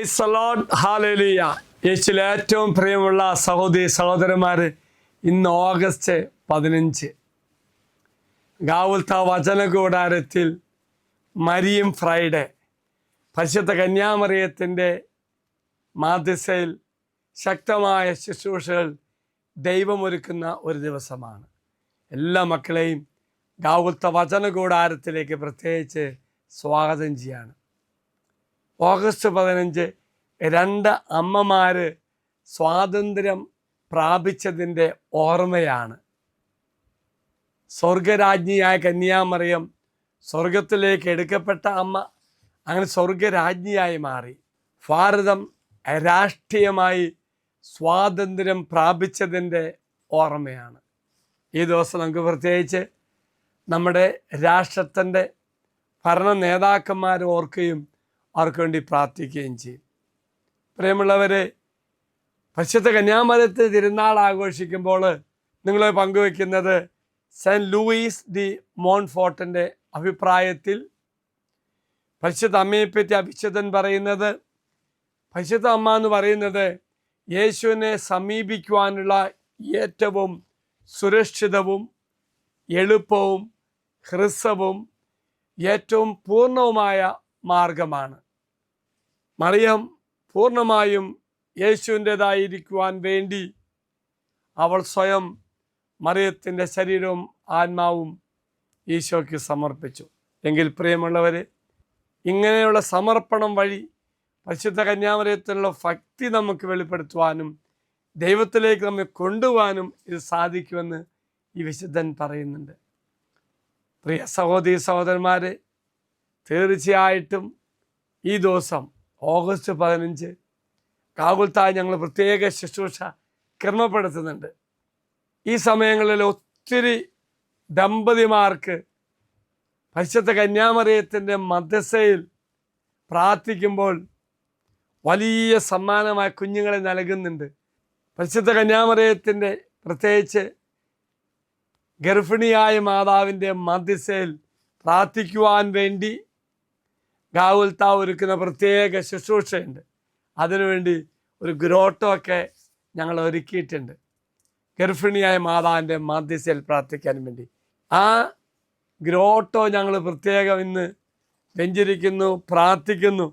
Price the Lord, hallelujah. യേശുവിൽ ഏറ്റവും പ്രിയമുള്ള സഹോദരി സഹോദരന്മാർ, ഇന്ന് ഓഗസ്റ്റ് 15 ഗാവുൽത്ത വചനകൂടാരത്തിൽ മരിയം ഫ്രൈഡേ, പരിശുദ്ധ കന്യാമറിയത്തിൻ്റെ മാധ്യസ്ഥയിൽ ശക്തമായ ശുശ്രൂഷകൾ ദൈവമൊരുക്കുന്ന ഒരു ദിവസമാണ്. എല്ലാ മക്കളെയും ഗാവുൽത്ത വചനകൂടാരത്തിലേക്ക് പ്രത്യേകിച്ച് സ്വാഗതം ചെയ്യാണ്. ഓഗസ്റ്റ് 15 രണ്ട് അമ്മമാർ സ്വാതന്ത്ര്യം പ്രാപിച്ചതിൻ്റെ ഓർമ്മയാണ്. സ്വർഗരാജ്ഞിയായ കന്യാമറിയം സ്വർഗത്തിലേക്ക് എടുക്കപ്പെട്ട അമ്മ, അങ്ങനെ സ്വർഗരാജ്ഞിയായി മാറി. ഭാരതം രാഷ്ട്രീയമായി സ്വാതന്ത്ര്യം പ്രാപിച്ചതിൻ്റെ ഓർമ്മയാണ്. ഈ ദിവസം നമുക്ക് പ്രത്യേകിച്ച് നമ്മുടെ രാഷ്ട്രത്തിൻ്റെ ഭരണ നേതാക്കന്മാർ ഓർക്കുകയും അവർക്ക് വേണ്ടി പ്രാർത്ഥിക്കുകയും ചെയ്യും. പ്രിയമുള്ളവരെ, പരിശുദ്ധ കന്യാമറിയത്തെ തിരുനാൾ ആഘോഷിക്കുമ്പോൾ നിങ്ങൾ പങ്കുവയ്ക്കുന്നത് സെൻറ്റ് ലൂയിസ് ഡി മോൺഫോർട്ടിൻ്റെ അഭിപ്രായത്തിൽ പരിശുദ്ധ അമ്മയെപ്പറ്റി അഭിഷേകൻ പറയുന്നത്, പരിശുദ്ധ അമ്മ എന്ന് പറയുന്നത് യേശുവിനെ സമീപിക്കുവാനുള്ള ഏറ്റവും സുരക്ഷിതവും എളുപ്പവും ഹ്രസ്വവും ഏറ്റവും പൂർണ്ണവുമായ മാർഗമാണ്. മറിയം പൂർണ്ണമായും യേശുവിൻ്റെതായിരിക്കുവാൻ വേണ്ടി അവൾ സ്വയം മറിയത്തിൻ്റെ ശരീരവും ആത്മാവും ഈശോയ്ക്ക് സമർപ്പിച്ചു. എങ്കിൽ പ്രിയമുള്ളവർ, ഇങ്ങനെയുള്ള സമർപ്പണം വഴി പരിശുദ്ധ കന്യാമറിയത്തിനുള്ള ഭക്തി നമുക്ക് വെളിപ്പെടുത്തുവാനും ദൈവത്തിലേക്ക് നമ്മെ കൊണ്ടുപോകാനും ഇത് സാധിക്കുമെന്ന് ഈ വിശുദ്ധൻ പറയുന്നുണ്ട്. പ്രിയ സഹോദരി സഹോദരന്മാരെ, തീർച്ചയായിട്ടും ഈ ദിവസം ഓഗസ്റ്റ് 15 ഗാവുൽത്തായി ഞങ്ങൾ പ്രത്യേക ശുശ്രൂഷ ക്രമപ്പെടുത്തുന്നുണ്ട്. ഈ സമയങ്ങളിൽ ഒത്തിരി ദമ്പതിമാർക്ക് പരിശുദ്ധ കന്യാമറിയത്തിൻ്റെ മധ്യസ്ഥയിൽ പ്രാർത്ഥിക്കുമ്പോൾ വലിയ സമ്മാനമായ കുഞ്ഞുങ്ങളെ നൽകുന്നുണ്ട്. പരിശുദ്ധ കന്യാമറിയത്തിൻ്റെ പ്രത്യേകിച്ച് ഗർഭിണിയായ മാതാവിൻ്റെ മധ്യസ്ഥയിൽ പ്രാർത്ഥിക്കുവാൻ വേണ്ടി ഗാവുൽത്ത ഒരുക്കുന്ന പ്രത്യേക ശുശ്രൂഷയുണ്ട്. അതിനുവേണ്ടി ഒരു ഗ്രോട്ടോ ഒക്കെ ഞങ്ങൾ ഒരുക്കിയിട്ടുണ്ട്, ഗർഭിണിയായ മാതാവിൻ്റെ മധ്യസ്ഥയിൽ പ്രാർത്ഥിക്കാൻ വേണ്ടി. ആ ഗ്രോട്ടോ ഞങ്ങൾ പ്രത്യേകം ഇന്ന് വെഞ്ചരിക്കുന്നു, പ്രാർത്ഥിക്കുന്നു.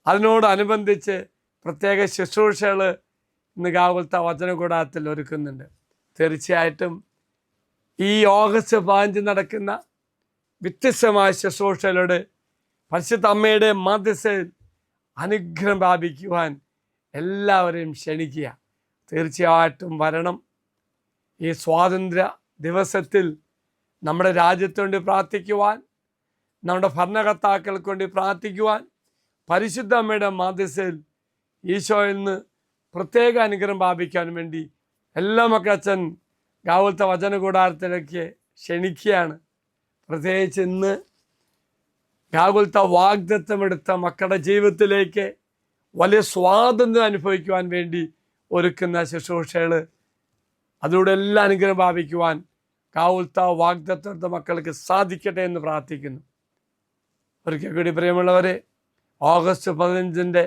അതിനോടനുബന്ധിച്ച് പ്രത്യേക ശുശ്രൂഷകൾ ഇന്ന് ഗാവുൽത്ത വചനകൂടാരത്തിൽ ഒരുക്കുന്നുണ്ട്. തീർച്ചയായിട്ടും ഈ ഓഗസ്റ്റ് 15 നടക്കുന്ന വ്യത്യസ്തമായ ശുശ്രൂഷകളോട് പരിശുദ്ധ അമ്മയുടെ മധ്യസ്ഥയിൽ അനുഗ്രഹം പ്രാപിക്കുവാൻ എല്ലാവരെയും ക്ഷണിക്കുക. തീർച്ചയായിട്ടും വരണം. ഈ സ്വാതന്ത്ര്യ ദിവസത്തിൽ നമ്മുടെ രാജ്യത്തിന് വേണ്ടി പ്രാർത്ഥിക്കുവാൻ, നമ്മുടെ ഭരണകർത്താക്കൾക്ക് വേണ്ടി പ്രാർത്ഥിക്കുവാൻ, പരിശുദ്ധ അമ്മയുടെ മധ്യസ്ഥയിൽ ഈശോയിൽ നിന്ന് പ്രത്യേക അനുഗ്രഹം പ്രാപിക്കാൻ വേണ്ടി എല്ലാ മക്കളച്ഛൻ ഗാവുൽത്ത വചനകൂടാരത്തിലേക്ക് ക്ഷണിക്കുകയാണ്. പ്രത്യേകിച്ച് ഇന്ന് ഗാവുൽത്ത വാഗ്ദത്തമെടുത്ത മക്കളുടെ ജീവിതത്തിലേക്ക് വലിയ സ്വാതന്ത്ര്യം അനുഭവിക്കുവാൻ വേണ്ടി ഒരുക്കുന്ന ശുശ്രൂഷകൾ, അതിലൂടെ എല്ലാ അനുഗ്രഹം പ്രാപിക്കുവാൻ ഗാവുൽത്ത വാഗ്ദത്തമെടുത്ത മക്കൾക്ക് സാധിക്കട്ടെ എന്ന് പ്രാർത്ഥിക്കുന്നു. ഒരിക്കൽ കൂടി പ്രിയമുള്ളവരെ, ഓഗസ്റ്റ് 15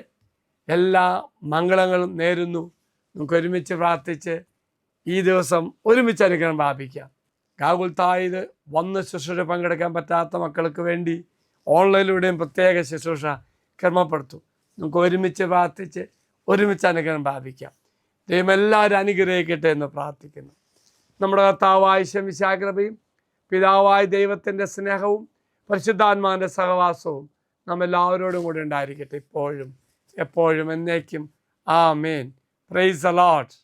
എല്ലാ മംഗളങ്ങളും നേരുന്നു. നമുക്ക് ഒരുമിച്ച് പ്രാർത്ഥിച്ച് ഈ ദിവസം ഒരുമിച്ച് അനുഗ്രഹം പ്രാപിക്കാം. ഗാവുൽത്തായിൽ വന്ന് ശുശ്രൂഷ പങ്കെടുക്കാൻ പറ്റാത്ത മക്കൾക്ക് വേണ്ടി ഓൺലൈനിലൂടെയും പ്രത്യേക ശുശ്രൂഷ ക്രമപ്പെടുത്തും. നമുക്ക് ഒരുമിച്ച് പ്രാർത്ഥിച്ച് ഒരുമിച്ച് അനുഗ്രഹം പ്രാപിക്കാം. ദൈവം എല്ലാവരും അനുഗ്രഹിക്കട്ടെ എന്ന് പ്രാർത്ഥിക്കുന്നു. നമ്മുടെ കർത്താവായ ഈശോ കൃപയും പിതാവായ ദൈവത്തിൻ്റെ സ്നേഹവും പരിശുദ്ധാത്മാവിൻ്റെ സഹവാസവും നമ്മെല്ലാവരോടും കൂടി ഉണ്ടായിരിക്കട്ടെ, ഇപ്പോഴും എപ്പോഴും എന്നേക്കും. ആമേൻ. Praise the Lord.